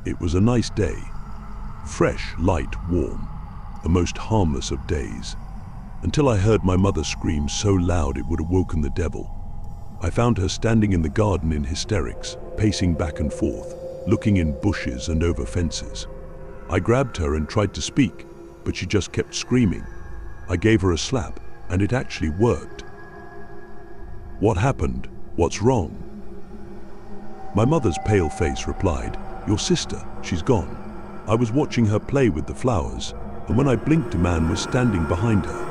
It was a nice day. Fresh, light, warm. The most harmless of days. Until I heard my mother scream so loud it would have woken the devil. I found her standing in the garden in hysterics, pacing back and forth, looking in bushes and over fences. I grabbed her and tried to speak, but she just kept screaming. I gave her a slap, and it actually worked. "What happened? What's wrong?" My mother's pale face replied, "Your sister, she's gone. I was watching her play with the flowers, and when I blinked, a man was standing behind her.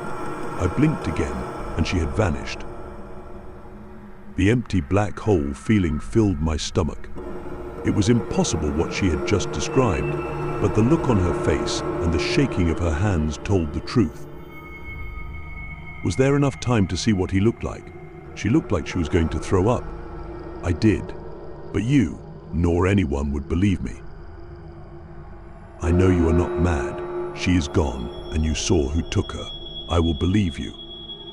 I blinked again, and she had vanished." The empty black hole feeling filled my stomach. It was impossible what she had just described, but the look on her face and the shaking of her hands told the truth. Was there enough time to see what he looked like? She looked like she was going to throw up. I did, but you, nor anyone would believe me. "I know you are not mad. She is gone, and you saw who took her. I will believe you.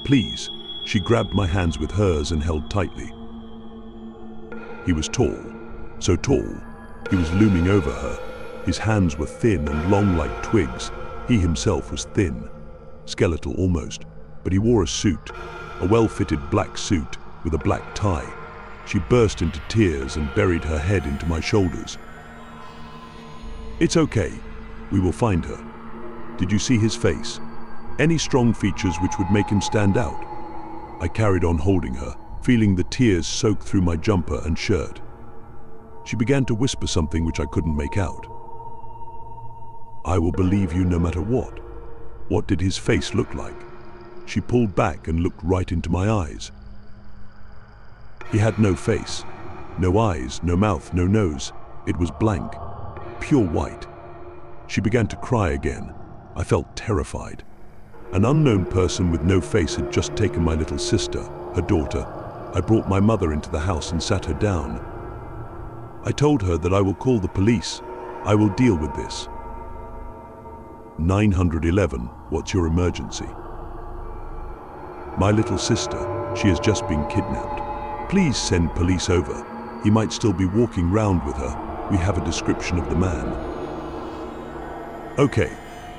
Please." She grabbed my hands with hers and held tightly. He was tall, so tall. He was looming over her. His hands were thin and long like twigs. He himself was thin, skeletal almost, but he wore a suit, a well-fitted black suit with a black tie. She burst into tears and buried her head into my shoulders. "It's okay. We will find her. Did you see his face? Any strong features which would make him stand out?" I carried on holding her, feeling the tears soak through my jumper and shirt. She began to whisper something which I couldn't make out. "I will believe you no matter what." What did his face look like? She pulled back and looked right into my eyes. He had no face, no eyes, no mouth, no nose. It was blank, pure white. She began to cry again. I felt terrified. An unknown person with no face had just taken my little sister, her daughter. I brought my mother into the house and sat her down. I told her that I will call the police. I will deal with this. 911, what's your emergency? "My little sister, she has just been kidnapped. Please send police over. He might still be walking round with her. We have a description of the man." "Okay.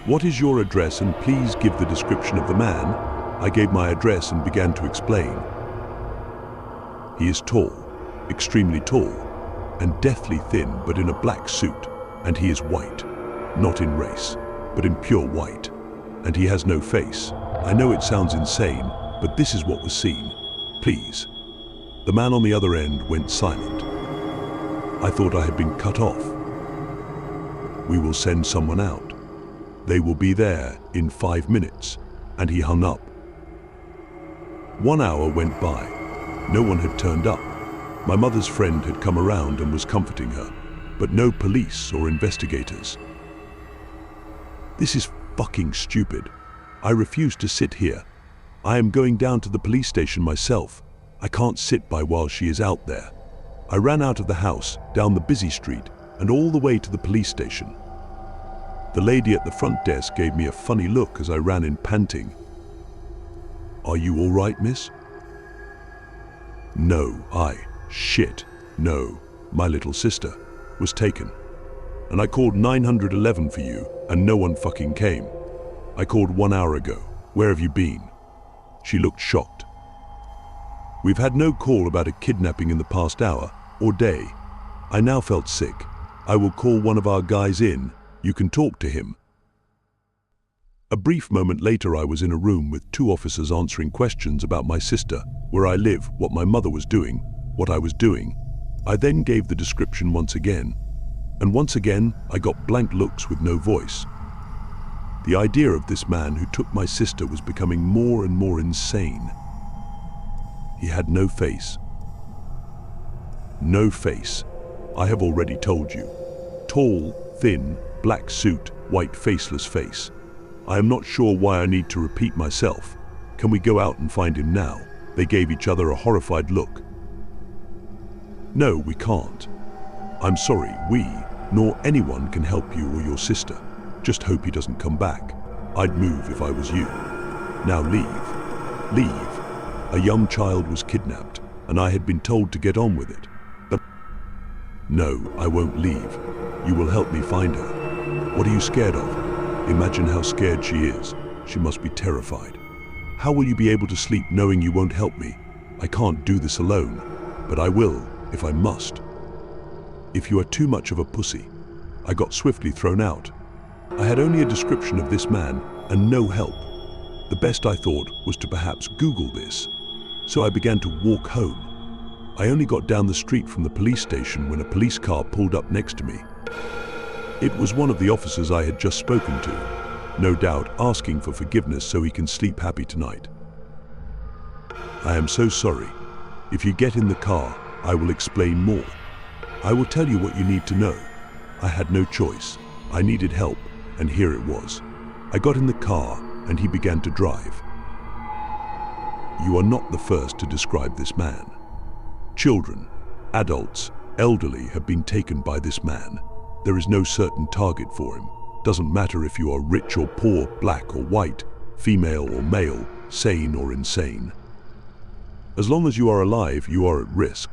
What is your address, and please give the description of the man?" I gave my address and began to explain. "He is tall, extremely tall, and deathly thin, but in a black suit, and he is white, not in race, but in pure white, and he has no face. I know it sounds insane, but this is what was seen. Please." The man on the other end went silent. I thought I had been cut off. "We will send someone out. They will be there in 5 minutes," and he hung up. 1 hour went by. No one had turned up. My mother's friend had come around and was comforting her, but no police or investigators. This is fucking stupid. I refuse to sit here. I am going down to the police station myself. I can't sit by while she is out there. I ran out of the house, down the busy street, and all the way to the police station. The lady at the front desk gave me a funny look as I ran in panting. "Are you all right, miss?" No, my little sister was taken. And I called 911 for you, and no one fucking came. I called 1 hour ago. Where have you been? She looked shocked. We've had no call about a kidnapping in the past hour or day. I now felt sick. I will call one of our guys in. You can talk to him. A brief moment later, I was in a room with 2 officers answering questions about my sister, where I live, what my mother was doing, what I was doing. I then gave the description once again, and once again I got blank looks with no voice. The idea of this man who took my sister was becoming more and more insane. He had no face. No face. I have already told you. Tall, thin, black suit, white faceless face. I am not sure why I need to repeat myself. Can we go out and find him now? They gave each other a horrified look. No, we can't. I'm sorry, we, nor anyone can help you or your sister. Just hope he doesn't come back. I'd move if I was you. Now leave. Leave. A young child was kidnapped, and I had been told to get on with it. But no, I won't leave. You will help me find her. What are you scared of? Imagine how scared she is. She must be terrified. How will you be able to sleep knowing you won't help me? I can't do this alone, but I will if I must. If you are too much of a pussy. I got swiftly thrown out. I had only a description of this man and no help. The best I thought was to perhaps Google this. So I began to walk home. I only got down the street from the police station when a police car pulled up next to me. It was one of the officers I had just spoken to, no doubt asking for forgiveness so he can sleep happy tonight. I am so sorry. If you get in the car, I will explain more. I will tell you what you need to know. I had no choice. I needed help, and here it was. I got in the car, and he began to drive. You are not the first to describe this man. Children, adults, elderly have been taken by this man. There is no certain target for him. Doesn't matter if you are rich or poor, black or white, female or male, sane or insane. As long as you are alive, you are at risk.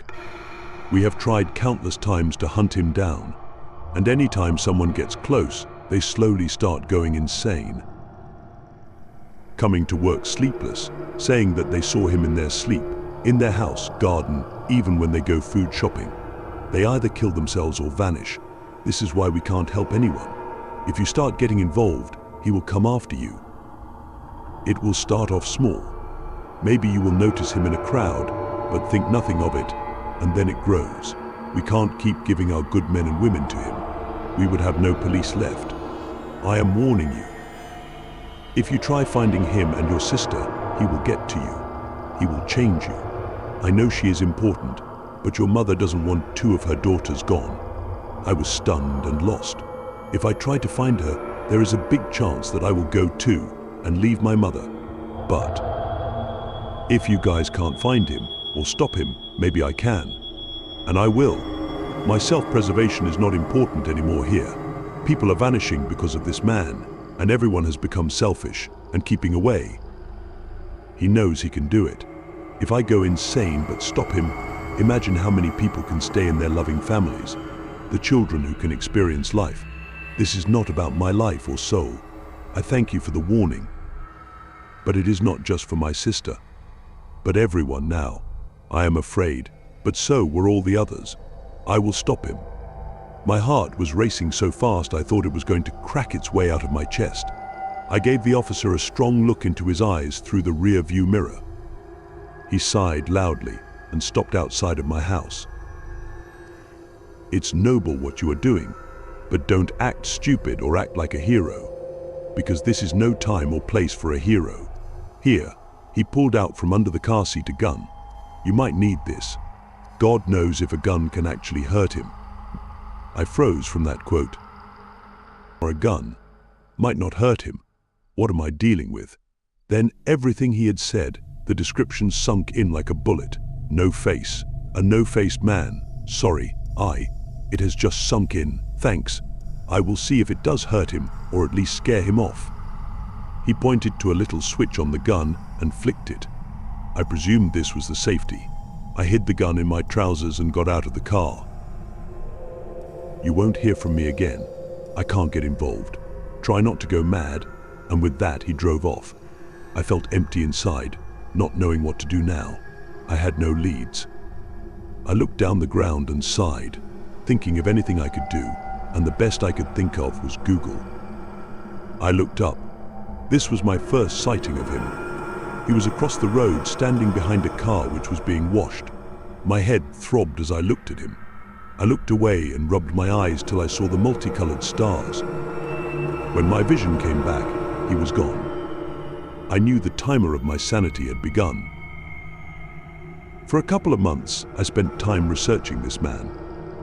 We have tried countless times to hunt him down, and any time someone gets close, they slowly start going insane. Coming to work sleepless, saying that they saw him in their sleep, in their house, garden, even when they go food shopping. They either kill themselves or vanish. This is why we can't help anyone. If you start getting involved, he will come after you. It will start off small. Maybe you will notice him in a crowd, but think nothing of it, and then it grows. We can't keep giving our good men and women to him. We would have no police left. I am warning you. If you try finding him and your sister, he will get to you. He will change you. I know she is important, but your mother doesn't want 2 of her daughters gone. I was stunned and lost. If I try to find her, there is a big chance that I will go too and leave my mother. But if you guys can't find him or stop him, maybe I can. And I will. My self-preservation is not important anymore here. People are vanishing because of this man, and everyone has become selfish and keeping away. He knows he can do it. If I go insane but stop him, imagine how many people can stay in their loving families, the children who can experience life. This is not about my life or soul. I thank you for the warning. But it is not just for my sister, but everyone now. I am afraid, but so were all the others. I will stop him. My heart was racing so fast I thought it was going to crack its way out of my chest. I gave the officer a strong look into his eyes through the rear view mirror. He sighed loudly and stopped outside of my house. It's noble what you are doing, but don't act stupid or act like a hero, because this is no time or place for a hero. Here, he pulled out from under the car seat a gun. You might need this. God knows if a gun can actually hurt him. I froze from that quote. Or a gun might not hurt him. What am I dealing with? Then everything he had said, the description sunk in like a bullet. No face. A no-faced man. Sorry, it has just sunk in. Thanks. I will see if it does hurt him, or at least scare him off. He pointed to a little switch on the gun and flicked it. I presumed this was the safety. I hid the gun in my trousers and got out of the car. You won't hear from me again. I can't get involved. Try not to go mad. And with that, he drove off. I felt empty inside, not knowing what to do now. I had no leads. I looked down the ground and sighed, thinking of anything I could do, and the best I could think of was Google. I looked up. This was my first sighting of him. He was across the road, standing behind a car which was being washed. My head throbbed as I looked at him. I looked away and rubbed my eyes till I saw the multicolored stars. When my vision came back, he was gone. I knew the timer of my sanity had begun. For a couple of months, I spent time researching this man,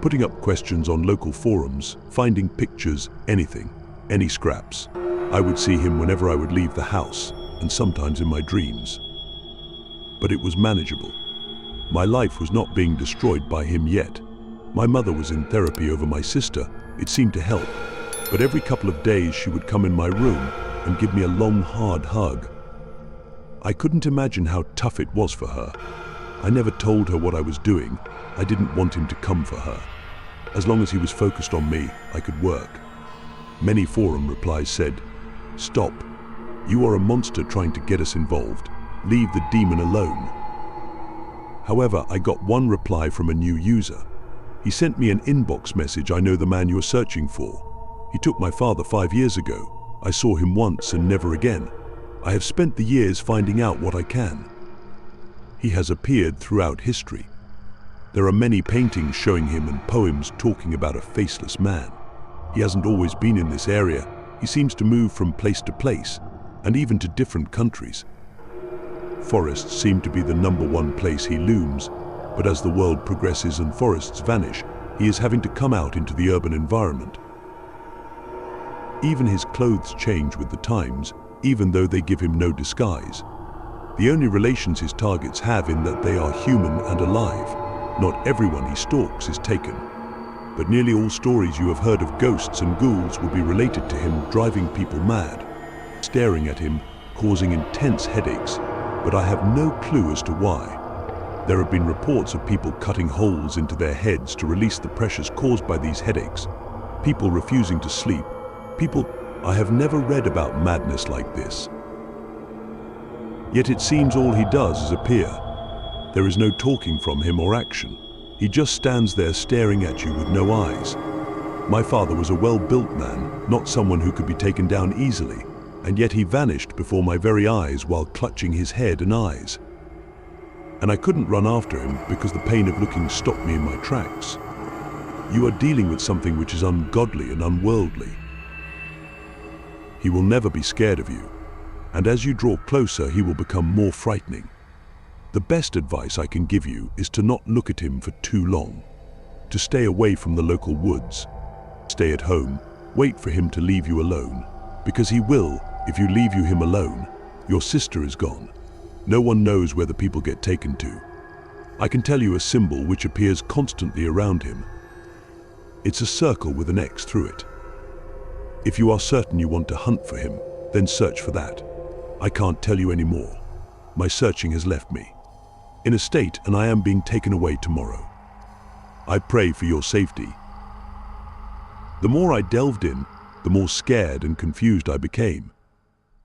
putting up questions on local forums, finding pictures, anything, any scraps. I would see him whenever I would leave the house, and sometimes in my dreams. But it was manageable. My life was not being destroyed by him yet. My mother was in therapy over my sister. It seemed to help. But every couple of days she would come in my room and give me a long, hard hug. I couldn't imagine how tough it was for her. I never told her what I was doing. I didn't want him to come for her. As long as he was focused on me, I could work. Many forum replies said, "Stop. You are a monster trying to get us involved. Leave the demon alone." However, I got one reply from a new user. He sent me an inbox message. "I know the man you are searching for. He took my father 5 years ago. I saw him once and never again. I have spent the years finding out what I can." He has appeared throughout history. There are many paintings showing him and poems talking about a faceless man. He hasn't always been in this area. He seems to move from place to place, and even to different countries. Forests seem to be the #1 place he looms, but as the world progresses and forests vanish, he is having to come out into the urban environment. Even his clothes change with the times, even though they give him no disguise. The only relations his targets have in that they are human and alive. Not everyone he stalks is taken, but nearly all stories you have heard of ghosts and ghouls will be related to him driving people mad, staring at him, causing intense headaches, but I have no clue as to why. There have been reports of people cutting holes into their heads to release the pressures caused by these headaches, people refusing to sleep, I have never read about madness like this. Yet it seems all he does is appear. There is no talking from him or action. He just stands there staring at you with no eyes. My father was a well-built man, not someone who could be taken down easily, and yet he vanished before my very eyes while clutching his head and eyes. And I couldn't run after him because the pain of looking stopped me in my tracks. You are dealing with something which is ungodly and unworldly. He will never be scared of you, and as you draw closer, he will become more frightening. The best advice I can give you is to not look at him for too long, to stay away from the local woods, stay at home, wait for him to leave you alone, because he will. If you leave him alone, your sister is gone. No one knows where the people get taken to. I can tell you a symbol which appears constantly around him. It's a circle with an X through it. If you are certain you want to hunt for him, then search for that. I can't tell you any more. My searching has left me in a state, and I am being taken away tomorrow. I pray for your safety. The more I delved in, the more scared and confused I became.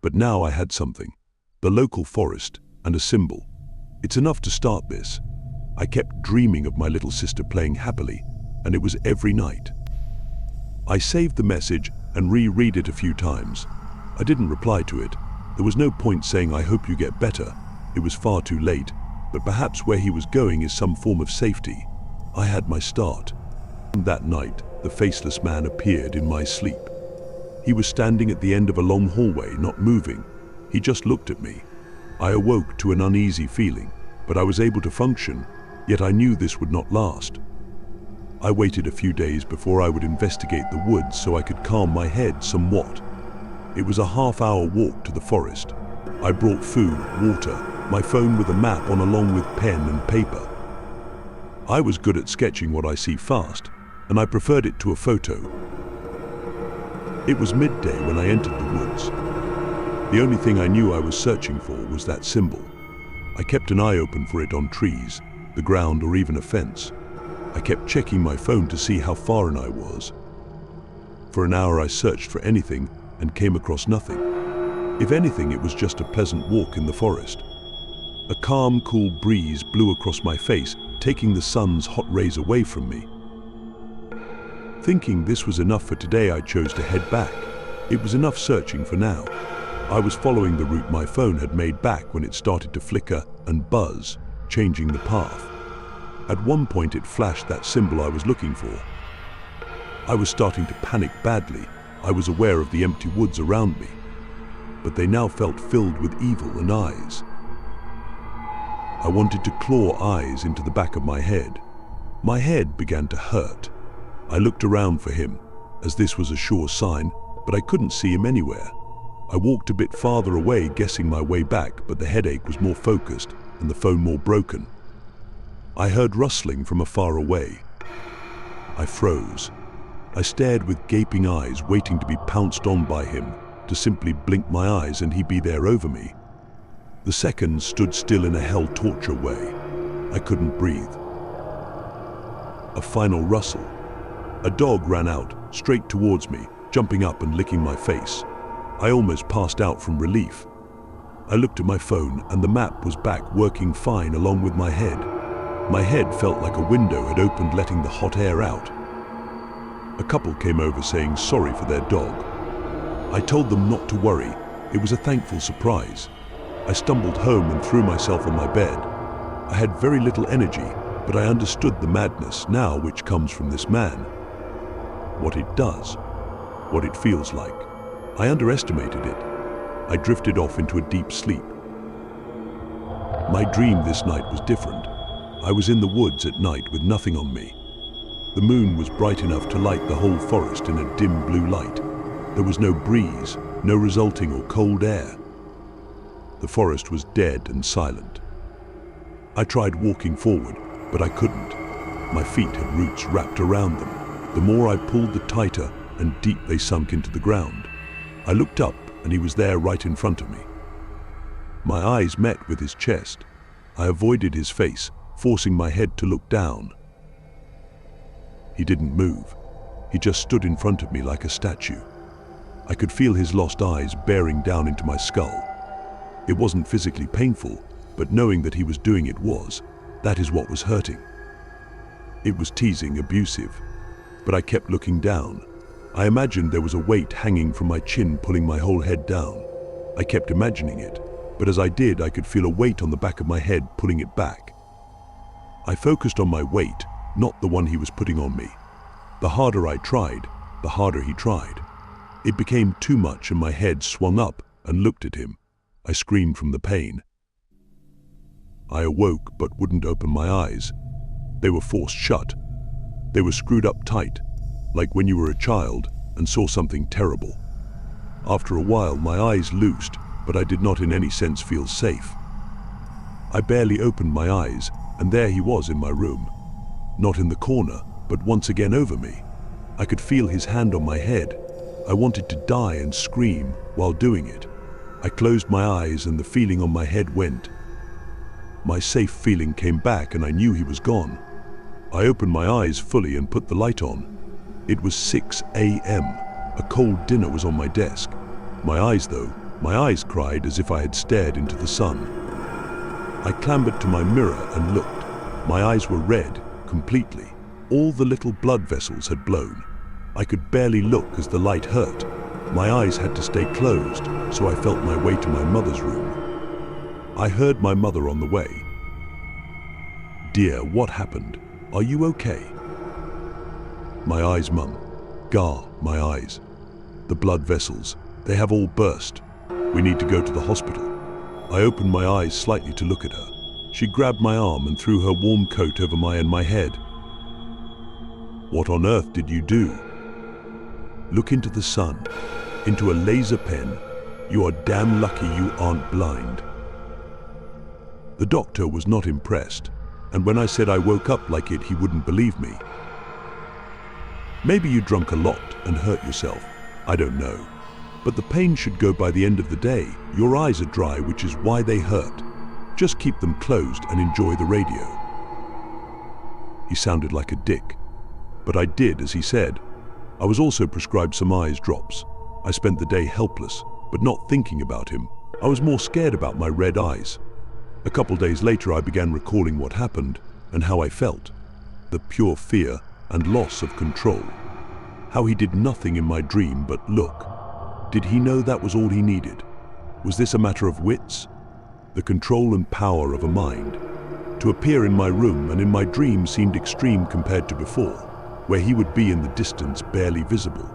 But now I had something, the local forest and a symbol. It's enough to start this. I kept dreaming of my little sister playing happily, and it was every night. I saved the message and reread it a few times. I didn't reply to it. There was no point saying "I hope you get better." It was far too late, but perhaps where he was going is some form of safety. I had my start. And that night, the faceless man appeared in my sleep. He was standing at the end of a long hallway, not moving. He just looked at me. I awoke to an uneasy feeling, but I was able to function, yet I knew this would not last. I waited a few days before I would investigate the woods so I could calm my head somewhat. It was a half-hour walk to the forest. I brought food, water, my phone with a map on along with pen and paper. I was good at sketching what I see fast, and I preferred it to a photo. It was midday when I entered the woods. The only thing I knew I was searching for was that symbol. I kept an eye open for it on trees, the ground, or even a fence. I kept checking my phone to see how far in I was. For an hour I searched for anything and came across nothing. If anything, it was just a pleasant walk in the forest. A calm, cool breeze blew across my face, taking the sun's hot rays away from me. Thinking this was enough for today, I chose to head back. It was enough searching for now. I was following the route my phone had made back when it started to flicker and buzz, changing the path. At one point it flashed that symbol I was looking for. I was starting to panic badly. I was aware of the empty woods around me, but they now felt filled with evil and eyes. I wanted to claw eyes into the back of my head. My head began to hurt. I looked around for him, as this was a sure sign, but I couldn't see him anywhere. I walked a bit farther away, guessing my way back, but the headache was more focused and the phone more broken. I heard rustling from afar away. I froze. I stared with gaping eyes, waiting to be pounced on by him, to simply blink my eyes and he'd be there over me. The seconds stood still in a hell torture way. I couldn't breathe. A final rustle, A dog ran out, straight towards me, jumping up and licking my face. I almost passed out from relief. I looked at my phone and the map was back working fine along with my head. My head felt like a window had opened, letting the hot air out. A couple came over saying sorry for their dog. I told them not to worry. It was a thankful surprise. I stumbled home and threw myself on my bed. I had very little energy, but I understood the madness now which comes from this man. What it does, what it feels like. I underestimated it. I drifted off into a deep sleep. My dream this night was different. I was in the woods at night with nothing on me. The moon was bright enough to light the whole forest in a dim blue light. There was no breeze, no resulting or cold air. The forest was dead and silent. I tried walking forward, but I couldn't. My feet had roots wrapped around them. The more I pulled, the tighter and deep they sunk into the ground. I looked up and he was there right in front of me. My eyes met with his chest. I avoided his face, forcing my head to look down. He didn't move. He just stood in front of me like a statue. I could feel his lost eyes bearing down into my skull. It wasn't physically painful, but knowing that he was doing it was. That is what was hurting. It was teasing, abusive, but I kept looking down. I imagined there was a weight hanging from my chin, pulling my whole head down. I kept imagining it, but as I did, I could feel a weight on the back of my head pulling it back. I focused on my weight, not the one he was putting on me. The harder I tried, the harder he tried. It became too much and my head swung up and looked at him. I screamed from the pain. I awoke but wouldn't open my eyes. They were forced shut. They were screwed up tight, like when you were a child and saw something terrible. After a while, my eyes loosed, but I did not in any sense feel safe. I barely opened my eyes, and there he was in my room. Not in the corner, but once again over me. I could feel his hand on my head. I wanted to die and scream while doing it. I closed my eyes and the feeling on my head went. My safe feeling came back and I knew he was gone. I opened my eyes fully and put the light on. It was 6 a.m. A cold dinner was on my desk. My eyes cried as if I had stared into the sun. I clambered to my mirror and looked. My eyes were red, completely. All the little blood vessels had blown. I could barely look as the light hurt. My eyes had to stay closed, so I felt my way to my mother's room. I heard my mother on the way. "Dear, what happened? Are you okay?" "My eyes, Mum. Gar, my eyes. The blood vessels, they have all burst. We need to go to the hospital." I opened my eyes slightly to look at her. She grabbed my arm and threw her warm coat over my head. "What on earth did you do?" "Look into the sun, into a laser pen. You are damn lucky you aren't blind." The doctor was not impressed, and when I said I woke up like it, he wouldn't believe me. "Maybe you drank a lot and hurt yourself. I don't know. But the pain should go by the end of the day. Your eyes are dry, which is why they hurt. Just keep them closed and enjoy the radio." He sounded like a dick, but I did as he said. I was also prescribed some eyes drops. I spent the day helpless, but not thinking about him. I was more scared about my red eyes. A couple days later, I began recalling what happened and how I felt. The pure fear and loss of control. How he did nothing in my dream but look. Did he know that was all he needed? Was this a matter of wits? The control and power of a mind. To appear in my room and in my dream seemed extreme compared to before, where he would be in the distance, barely visible.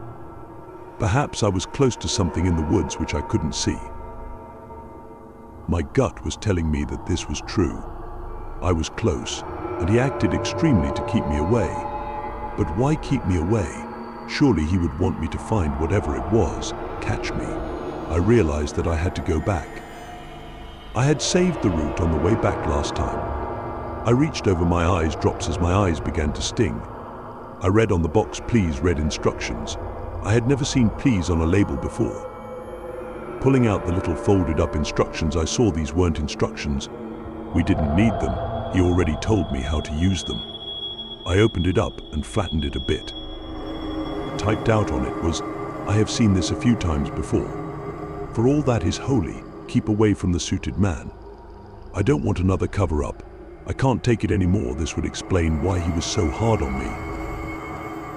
Perhaps I was close to something in the woods which I couldn't see. My gut was telling me that this was true. I was close, and he acted extremely to keep me away. But why keep me away? Surely he would want me to find whatever it was, catch me. I realized that I had to go back. I had saved the route on the way back last time. I reached over my eyes drops as my eyes began to sting. I read on the box, "Please read instructions." I had never seen "please" on a label before. Pulling out the little folded up instructions, I saw these weren't instructions. We didn't need them. He already told me how to use them. I opened it up and flattened it a bit. typed out on it was, "I have seen this a few times before. For all that is holy, keep away from the suited man." I don't want another cover-up. I can't take it anymore. This would explain why he was so hard on me.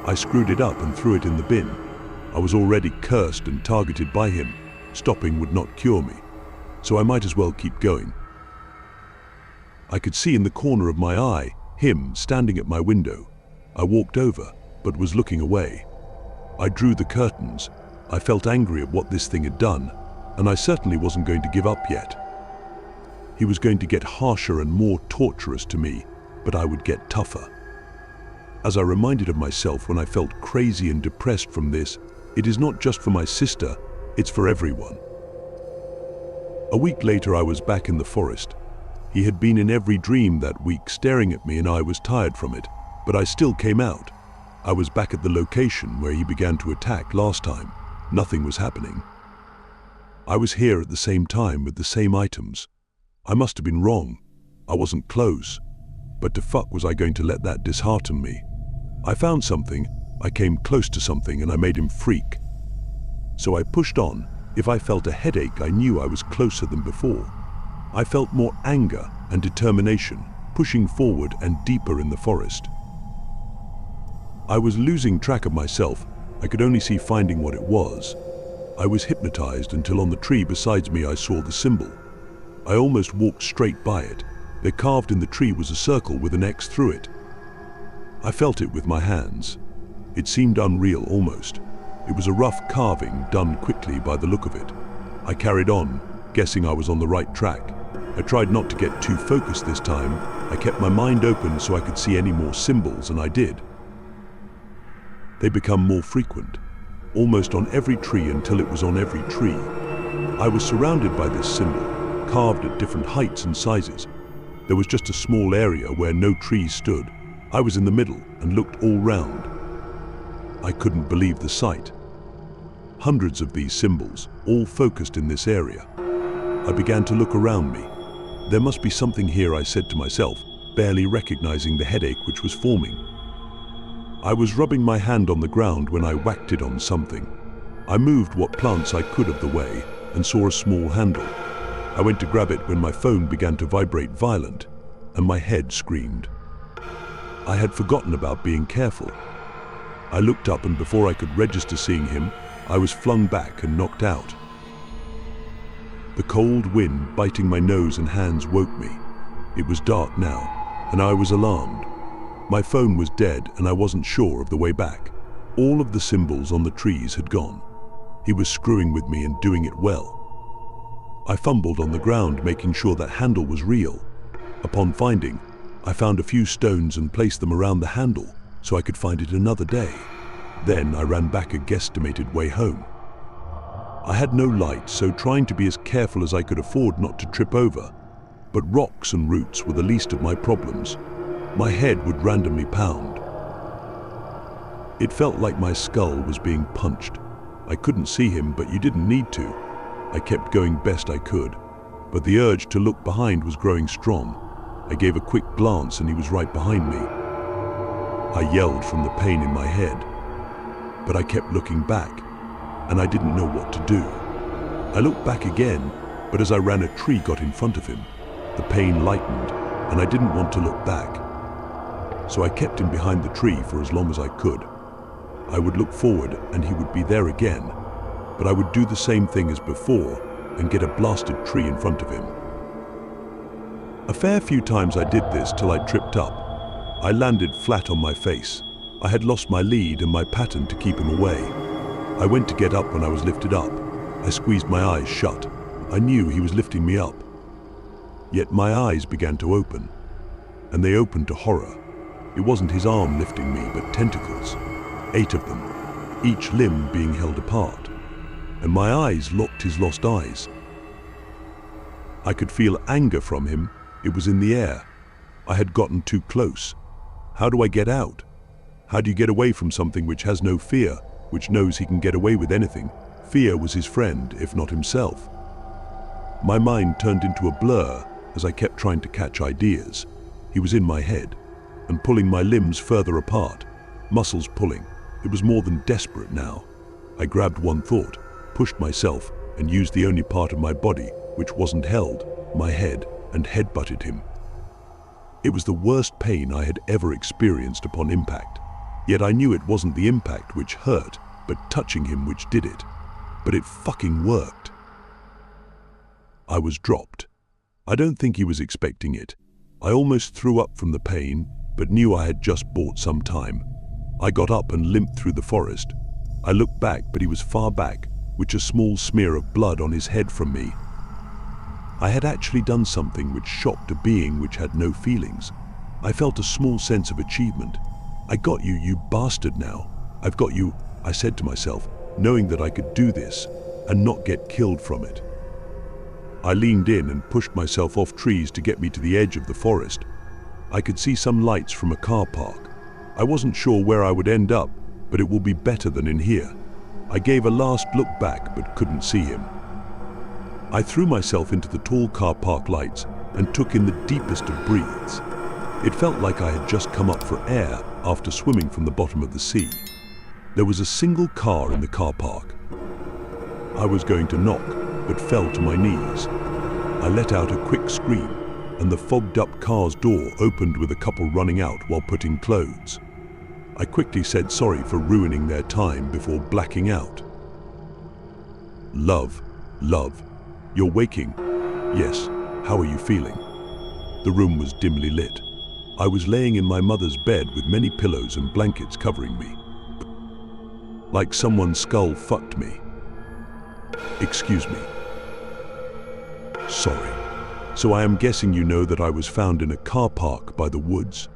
I screwed it up and threw it in the bin. I was already cursed and targeted by him. Stopping would not cure me, so I might as well keep going. I could see in the corner of my eye him standing at my window. I walked over, but was looking away. I drew the curtains. I felt angry at what this thing had done, and I certainly wasn't going to give up yet. He was going to get harsher and more torturous to me, but I would get tougher. As I reminded of myself when I felt crazy and depressed from this, it is not just for my sister, it's for everyone. A week later, I was back in the forest. He had been in every dream that week staring at me, and I was tired from it, but I still came out. I was back at the location where he began to attack last time. Nothing was happening. I was here at the same time with the same items. I must have been wrong. I wasn't close. But the fuck was I going to let that dishearten me? I found something, I came close to something, and I made him freak. So I pushed on. If I felt a headache, I knew I was closer than before. I felt more anger and determination, pushing forward and deeper in the forest. I was losing track of myself. I could only see finding what it was. I was hypnotized until on the tree beside me I saw the symbol. I almost walked straight by it. There carved in the tree was a circle with an X through it. I felt it with my hands. It seemed unreal almost. It was a rough carving done quickly by the look of it. I carried on, guessing I was on the right track. I tried not to get too focused this time. I kept my mind open so I could see any more symbols, and I did. They become more frequent, almost on every tree until it was on every tree. I was surrounded by this symbol, carved at different heights and sizes. There was just a small area where no trees stood. I was in the middle and looked all round. I couldn't believe the sight. Hundreds of these symbols, all focused in this area. I began to look around me. There must be something here, I said to myself, barely recognizing the headache which was forming. I was rubbing my hand on the ground when I whacked it on something. I moved what plants I could of the way and saw a small handle. I went to grab it when my phone began to vibrate violent, and my head screamed. I had forgotten about being careful. I looked up, and before I could register seeing him, I was flung back and knocked out. The cold wind biting my nose and hands woke me. It was dark now, and I was alarmed. My phone was dead, and I wasn't sure of the way back. All of the symbols on the trees had gone. He was screwing with me and doing it well. I fumbled on the ground, making sure that handle was real. Upon finding, I found a few stones and placed them around the handle so I could find it another day. Then I ran back a guesstimated way home. I had no light, so trying to be as careful as I could afford not to trip over. But rocks and roots were the least of my problems. My head would randomly pound. It felt like my skull was being punched. I couldn't see him, but you didn't need to. I kept going best I could, but the urge to look behind was growing strong. I gave a quick glance and he was right behind me. I yelled from the pain in my head, but I kept looking back, and I didn't know what to do. I looked back again, but as I ran, a tree got in front of him. The pain lightened, and I didn't want to look back. So I kept him behind the tree for as long as I could. I would look forward and he would be there again, but I would do the same thing as before and get a blasted tree in front of him. A fair few times I did this till I tripped up. I landed flat on my face. I had lost my lead and my pattern to keep him away. I went to get up when I was lifted up. I squeezed my eyes shut. I knew he was lifting me up. Yet my eyes began to open, and they opened to horror. It wasn't his arm lifting me, but tentacles. 8 of them, each limb being held apart. And my eyes locked his lost eyes. I could feel anger from him. It was in the air. I had gotten too close. How do I get out? How do you get away from something which has no fear, which knows he can get away with anything? Fear was his friend, if not himself. My mind turned into a blur as I kept trying to catch ideas. He was in my head and pulling my limbs further apart, muscles pulling. It was more than desperate now. I grabbed one thought, pushed myself, and used the only part of my body which wasn't held, my head, and headbutted him. It was the worst pain I had ever experienced upon impact, yet I knew it wasn't the impact which hurt, but touching him which did it. But it fucking worked. I was dropped. I don't think he was expecting it. I almost threw up from the pain, but knew I had just bought some time. I got up and limped through the forest. I looked back, but he was far back, with a small smear of blood on his head from me. I had actually done something which shocked a being which had no feelings. I felt a small sense of achievement. I got you, you bastard now. I've got you, I said to myself, knowing that I could do this and not get killed from it. I leaned in and pushed myself off trees to get me to the edge of the forest. I could see some lights from a car park. I wasn't sure where I would end up, but it will be better than in here. I gave a last look back but couldn't see him. I threw myself into the tall car park lights and took in the deepest of breaths. It felt like I had just come up for air after swimming from the bottom of the sea. There was a single car in the car park. I was going to knock, but fell to my knees. I let out a quick scream, and the fogged-up car's door opened with a couple running out while putting clothes. I quickly said sorry for ruining their time before blacking out. Love, you're waking. Yes, how are you feeling? The room was dimly lit. I was laying in my mother's bed with many pillows and blankets covering me. Like someone's skull fucked me. Excuse me. Sorry. So I am guessing you know that I was found in a car park by the woods?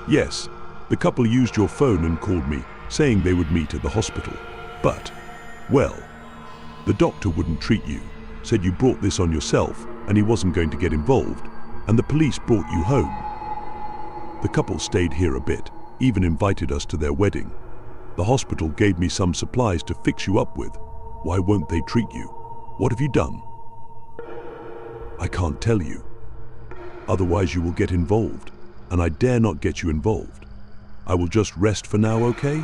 Yes, the couple used your phone and called me, saying they would meet at the hospital. But, well, the doctor wouldn't treat you, said you brought this on yourself and he wasn't going to get involved, and the police brought you home. The couple stayed here a bit, even invited us to their wedding. The hospital gave me some supplies to fix you up with. Why won't they treat you? What have you done? I can't tell you. Otherwise you will get involved, and I dare not get you involved. I will just rest for now, okay?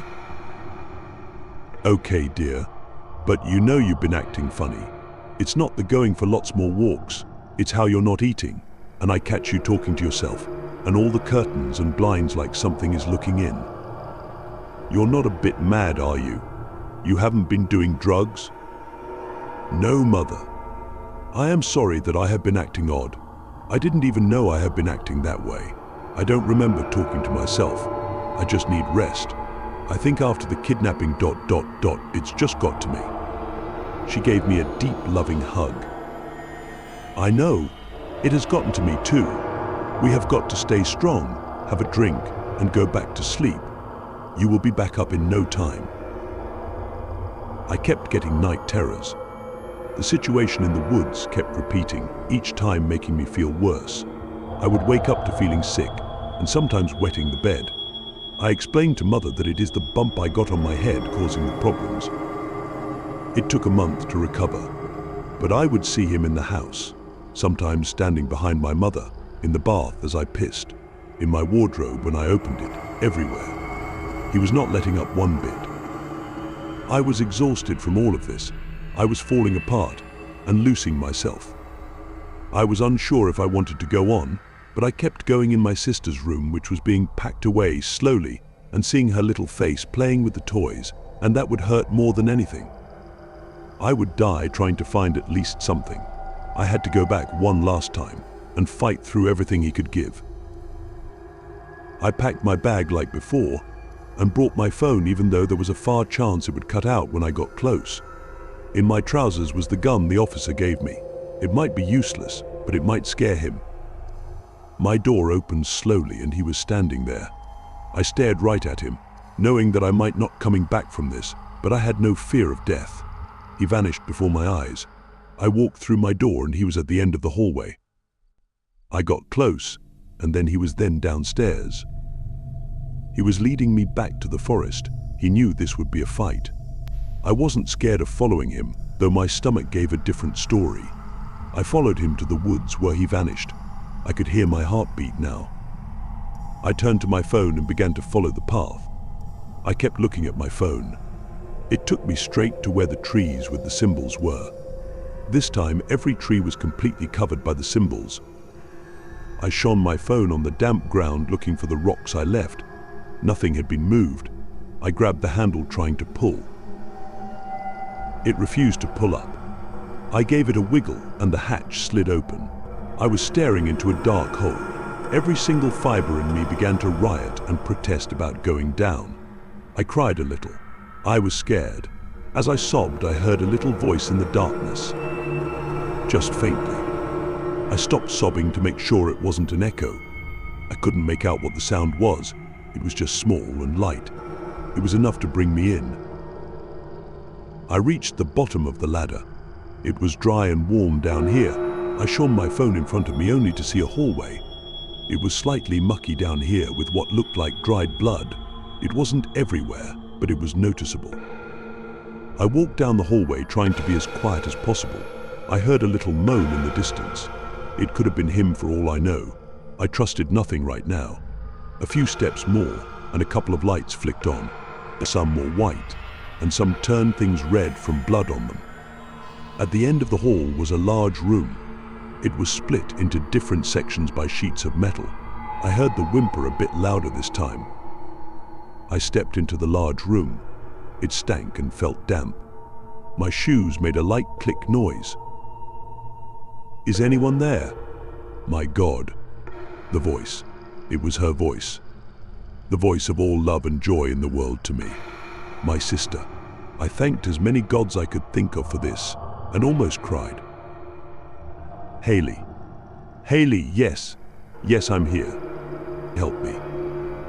Okay, dear. But you know you've been acting funny. It's not the going for lots more walks. It's how you're not eating, and I catch you talking to yourself, and all the curtains and blinds like something is looking in. You're not a bit mad, are you? You haven't been doing drugs? No, mother. I am sorry that I have been acting odd. I didn't even know I have been acting that way. I don't remember talking to myself. I just need rest. I think after the kidnapping ... it's just got to me. She gave me a deep, loving hug. I know. It has gotten to me too. We have got to stay strong, have a drink, and go back to sleep. You will be back up in no time. I kept getting night terrors. The situation in the woods kept repeating, each time making me feel worse. I would wake up to feeling sick, and sometimes wetting the bed. I explained to Mother that it is the bump I got on my head causing the problems. It took a month to recover, but I would see him in the house, sometimes standing behind my mother, in the bath as I pissed, in my wardrobe when I opened it, everywhere. He was not letting up one bit. I was exhausted from all of this. I was falling apart and losing myself. I was unsure if I wanted to go on, but I kept going in my sister's room, which was being packed away slowly, and seeing her little face playing with the toys, and that would hurt more than anything. I would die trying to find at least something. I had to go back one last time and fight through everything he could give. I packed my bag like before and brought my phone, even though there was a far chance it would cut out when I got close. In my trousers was the gun the officer gave me. It might be useless, but it might scare him. My door opened slowly and he was standing there. I stared right at him, knowing that I might not coming back from this, but I had no fear of death. He vanished before my eyes. I walked through my door and he was at the end of the hallway. I got close, and then he was downstairs. He was leading me back to the forest. He knew this would be a fight. I wasn't scared of following him, though my stomach gave a different story. I followed him to the woods where he vanished. I could hear my heartbeat now. I turned to my phone and began to follow the path. I kept looking at my phone. It took me straight to where the trees with the symbols were. This time, every tree was completely covered by the symbols. I shone my phone on the damp ground looking for the rocks I left. Nothing had been moved. I grabbed the handle trying to pull. It refused to pull up. I gave it a wiggle and the hatch slid open. I was staring into a dark hole. Every single fiber in me began to riot and protest about going down. I cried a little. I was scared. As I sobbed, I heard a little voice in the darkness, just faintly. I stopped sobbing to make sure it wasn't an echo. I couldn't make out what the sound was. It was just small and light. It was enough to bring me in. I reached the bottom of the ladder. It was dry and warm down here. I shone my phone in front of me only to see a hallway. It was slightly mucky down here with what looked like dried blood. It wasn't everywhere, but it was noticeable. I walked down the hallway trying to be as quiet as possible. I heard a little moan in the distance. It could have been him for all I know. I trusted nothing right now. A few steps more, and a couple of lights flicked on. Some were white, and some turned things red from blood on them. At the end of the hall was a large room. It was split into different sections by sheets of metal. I heard the whimper a bit louder this time. I stepped into the large room. It stank and felt damp. My shoes made a light click noise. Is anyone there? My God. The voice. It was her voice. The voice of all love and joy in the world to me. My sister. I thanked as many gods I could think of for this, and almost cried. Haley. Haley, yes. Yes, I'm here. Help me.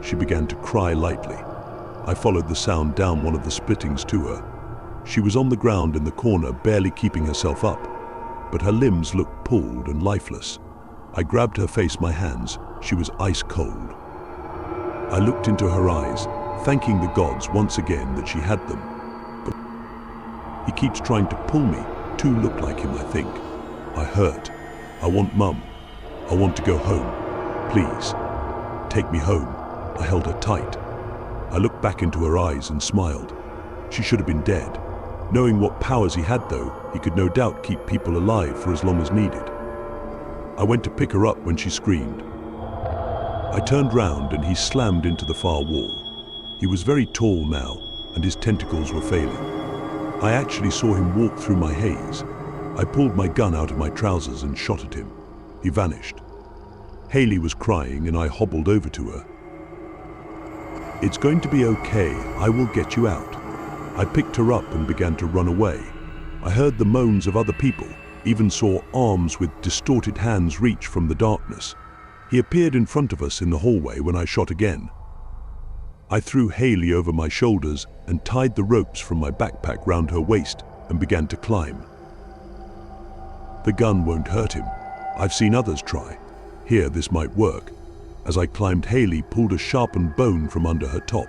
She began to cry lightly. I followed the sound down one of the splittings to her. She was on the ground in the corner, barely keeping herself up, but her limbs looked pulled and lifeless. I grabbed her face, my hands. She was ice cold. I looked into her eyes, thanking the gods once again that she had them. But he keeps trying to pull me. Two look like him, I think. I hurt. I want Mum. I want to go home. Please, take me home. I held her tight. I looked back into her eyes and smiled. She should have been dead. Knowing what powers he had, though, he could no doubt keep people alive for as long as needed. I went to pick her up when she screamed. I turned round and he slammed into the far wall. He was very tall now, and his tentacles were failing. I actually saw him walk through my haze. I pulled my gun out of my trousers and shot at him. He vanished. Haley was crying and I hobbled over to her. It's going to be okay. I will get you out. I picked her up and began to run away. I heard the moans of other people, even saw arms with distorted hands reach from the darkness. He appeared in front of us in the hallway when I shot again. I threw Haley over my shoulders and tied the ropes from my backpack round her waist and began to climb. The gun won't hurt him. I've seen others try. Here, this might work. As I climbed, Haley pulled a sharpened bone from under her top.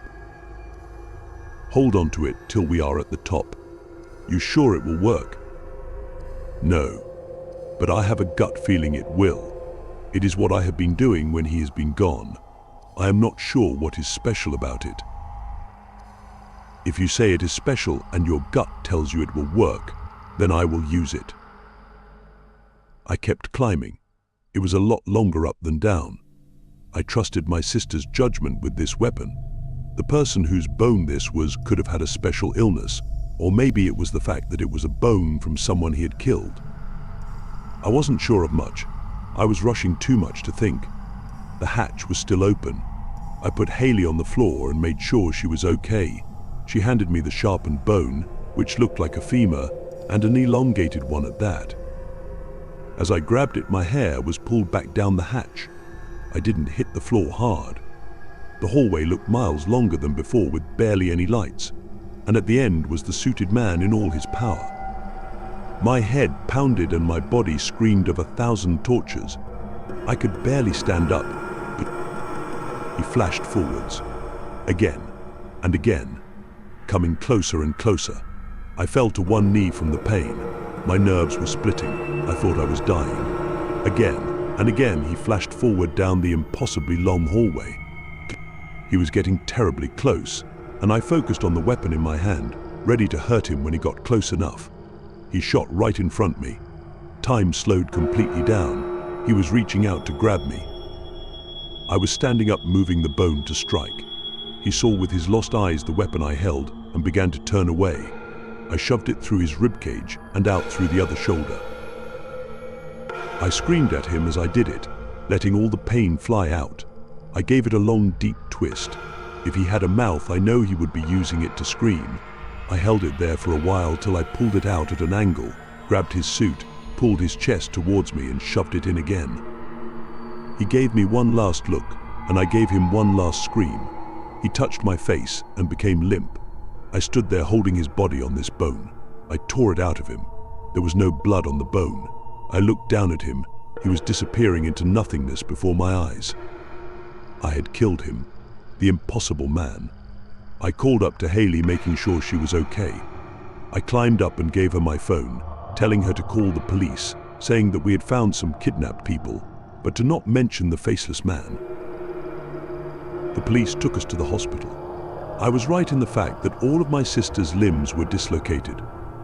Hold on to it till we are at the top. You sure it will work? No, but I have a gut feeling it will. It is what I have been doing when he has been gone. I am not sure what is special about it. If you say it is special and your gut tells you it will work, then I will use it. I kept climbing. It was a lot longer up than down. I trusted my sister's judgment with this weapon. The person whose bone this was could have had a special illness, or maybe it was the fact that it was a bone from someone he had killed. I wasn't sure of much. I was rushing too much to think. The hatch was still open. I put Haley on the floor and made sure she was okay. She handed me the sharpened bone, which looked like a femur, and an elongated one at that. As I grabbed it, my hair was pulled back down the hatch. I didn't hit the floor hard. The hallway looked miles longer than before with barely any lights, and at the end was the suited man in all his power. My head pounded and my body screamed of 1,000 tortures. I could barely stand up, but he flashed forwards, again and again, coming closer and closer. I fell to one knee from the pain. My nerves were splitting. I thought I was dying. Again and again he flashed forward down the impossibly long hallway. He was getting terribly close. and I focused on the weapon in my hand, ready to hurt him when he got close enough. He shot right in front of me. Time slowed completely down. He was reaching out to grab me. I was standing up, moving the bone to strike. He saw with his lost eyes the weapon I held and began to turn away. I shoved it through his ribcage and out through the other shoulder. I screamed at him as I did it, letting all the pain fly out. I gave it a long, deep twist. If he had a mouth, I know he would be using it to scream. I held it there for a while till I pulled it out at an angle, grabbed his suit, pulled his chest towards me and shoved it in again. He gave me one last look, and I gave him one last scream. He touched my face and became limp. I stood there holding his body on this bone. I tore it out of him. There was no blood on the bone. I looked down at him. He was disappearing into nothingness before my eyes. I had killed him. The impossible man. I called up to Haley, making sure she was okay. I climbed up and gave her my phone, telling her to call the police, saying that we had found some kidnapped people, but to not mention the faceless man. The police took us to the hospital. I was right in the fact that all of my sister's limbs were dislocated.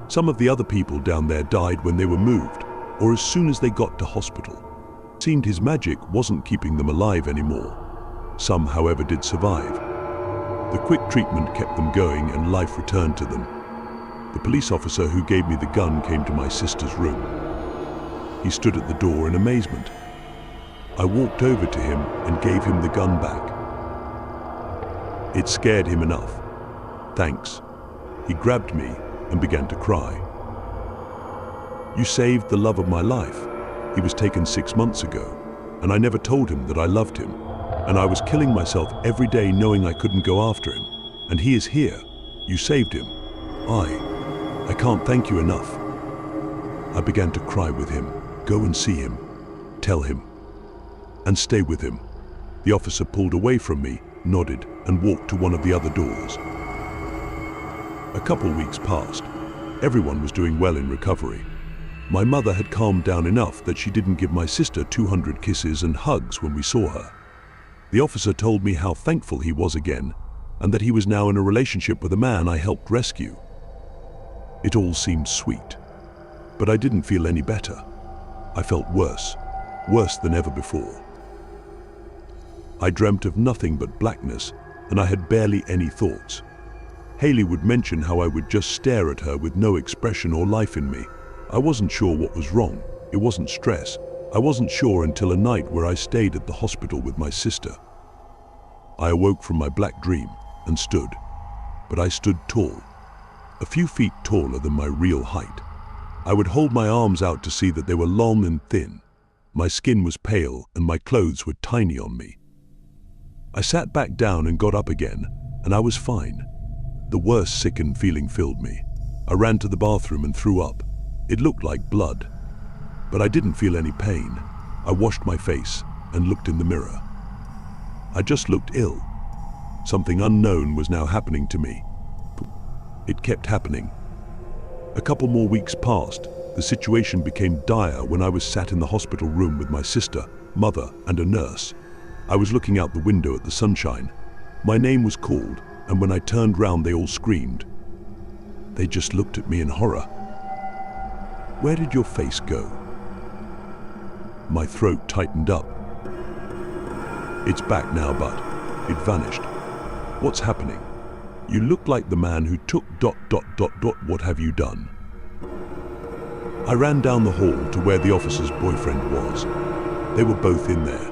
Some of the other people down there died when they were moved, or as soon as they got to hospital. It seemed his magic wasn't keeping them alive anymore. Some, however, did survive. The quick treatment kept them going and life returned to them. The police officer who gave me the gun came to my sister's room. He stood at the door in amazement. I walked over to him and gave him the gun back. It scared him enough. Thanks. He grabbed me and began to cry. You saved the love of my life. He was taken 6 months ago, and I never told him that I loved him. And I was killing myself every day knowing I couldn't go after him. And he is here. You saved him. I can't thank you enough. I began to cry with him. Go and see him. Tell him. And stay with him. The officer pulled away from me, nodded, and walked to one of the other doors. A couple weeks passed. Everyone was doing well in recovery. My mother had calmed down enough that she didn't give my sister 200 kisses and hugs when we saw her. The officer told me how thankful he was again, and that he was now in a relationship with a man I helped rescue. It all seemed sweet, but I didn't feel any better. I felt worse than ever before. I dreamt of nothing but blackness, and I had barely any thoughts. Haley would mention how I would just stare at her with no expression or life in me. I wasn't sure what was wrong. It wasn't stress. I wasn't sure until a night where I stayed at the hospital with my sister. I awoke from my black dream and stood, but I stood tall, a few feet taller than my real height. I would hold my arms out to see that they were long and thin. My skin was pale and my clothes were tiny on me. I sat back down and got up again, and I was fine. The worst sickened feeling filled me. I ran to the bathroom and threw up. It looked like blood, but I didn't feel any pain. I washed my face and looked in the mirror. I just looked ill. Something unknown was now happening to me. It kept happening. A couple more weeks passed. The situation became dire when I was sat in the hospital room with my sister, mother, and a nurse. I was looking out the window at the sunshine. My name was called, and when I turned round, they all screamed. They just looked at me in horror. Where did your face go? My throat tightened up. It's back now, bud. It vanished. What's happening? You look like the man who took ... What have you done? I ran down the hall to where the officer's boyfriend was. They were both in there.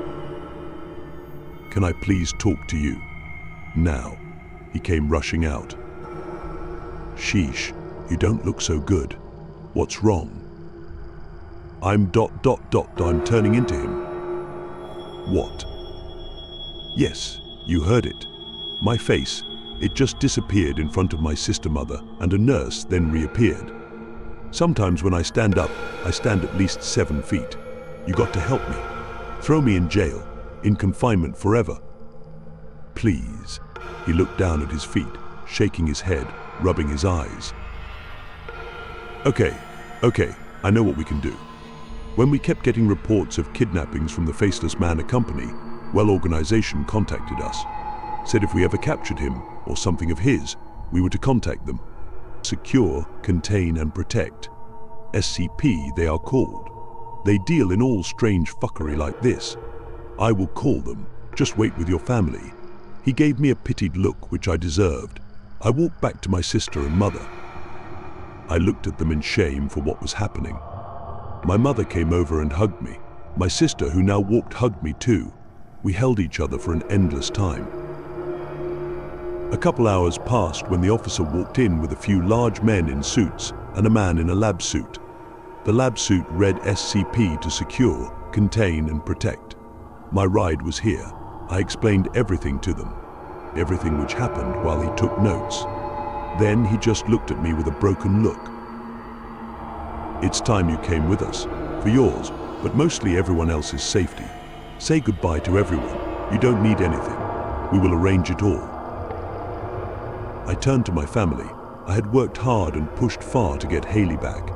Can I please talk to you? Now. He came rushing out. Sheesh, you don't look so good. What's wrong? I'm ... I'm turning into him. What? Yes, you heard it. My face, it just disappeared in front of my sister-mother, and a nurse then reappeared. Sometimes when I stand up, I stand at least 7 feet. You got to help me. Throw me in jail, in confinement forever. Please. He looked down at his feet, shaking his head, rubbing his eyes. Okay, I know what we can do. When we kept getting reports of kidnappings from the Faceless Man company, well, organization contacted us. said if we ever captured him or something of his, we were to contact them. Secure, contain and protect. SCP they are called. They deal in all strange fuckery like this. I will call them. Just wait with your family. He gave me a pitied look which I deserved. I walked back to my sister and mother. I looked at them in shame for what was happening. My mother came over and hugged me. My sister, who now walked, hugged me too. We held each other for an endless time. A couple hours passed when the officer walked in with a few large men in suits and a man in a lab suit. The lab suit read SCP to secure, contain and protect. My ride was here. I explained everything to them. Everything which happened while he took notes. Then he just looked at me with a broken look. It's time you came with us, for yours, but mostly everyone else's safety. Say goodbye to everyone. You don't need anything. We will arrange it all. I turned to my family. I had worked hard and pushed far to get Haley back,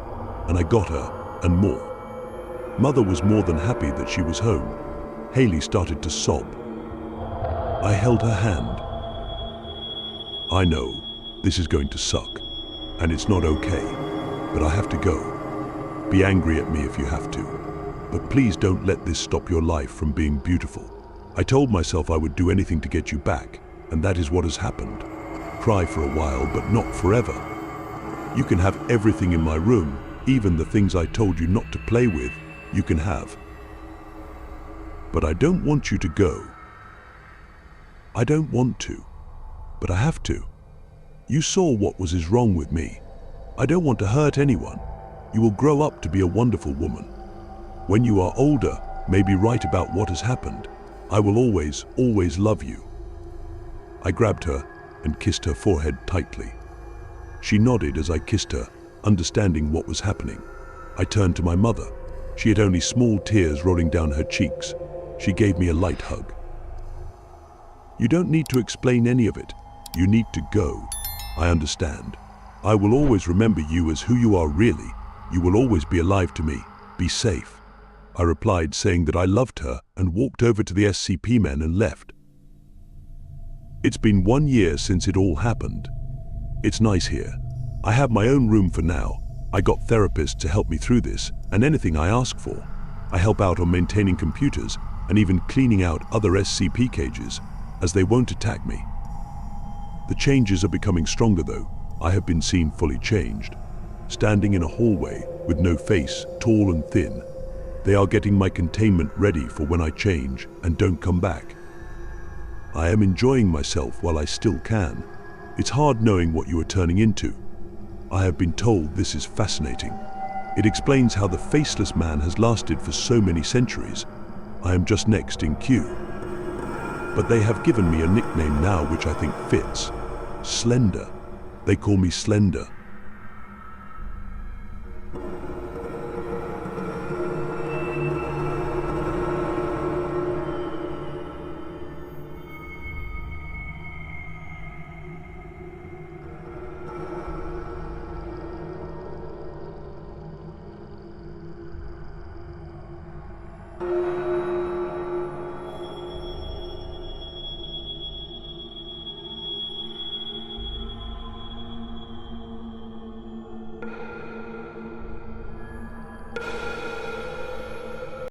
and I got her, and more. Mother was more than happy that she was home. Haley started to sob. I held her hand. I know this is going to suck, and it's not okay, but I have to go. Be angry at me if you have to, but please don't let this stop your life from being beautiful. I told myself I would do anything to get you back, and that is what has happened. Cry for a while, but not forever. You can have everything in my room, even the things I told you not to play with, you can have. But I don't want you to go. I don't want to, but I have to. You saw what is wrong with me. I don't want to hurt anyone. You will grow up to be a wonderful woman. When you are older, maybe write about what has happened. I will always, always love you. I grabbed her and kissed her forehead tightly. She nodded as I kissed her, understanding what was happening. I turned to my mother. She had only small tears rolling down her cheeks. She gave me a light hug. You don't need to explain any of it. You need to go. I understand. I will always remember you as who you are really. You will always be alive to me. Be safe. I replied, saying that I loved her, and walked over to the SCP men and left. It's been 1 year since it all happened. It's nice here. I have my own room for now. I got therapists to help me through this, and anything I ask for. I help out on maintaining computers and even cleaning out other SCP cages, as they won't attack me. The changes are becoming stronger though. I have been seen fully changed. Standing in a hallway with no face, tall and thin. They are getting my containment ready for when I change and don't come back. I am enjoying myself while I still can. It's hard knowing what you are turning into. I have been told this is fascinating. It explains how the Faceless man has lasted for so many centuries. I am just next in queue. But they have given me a nickname now which I think fits. Slender. They call me Slender.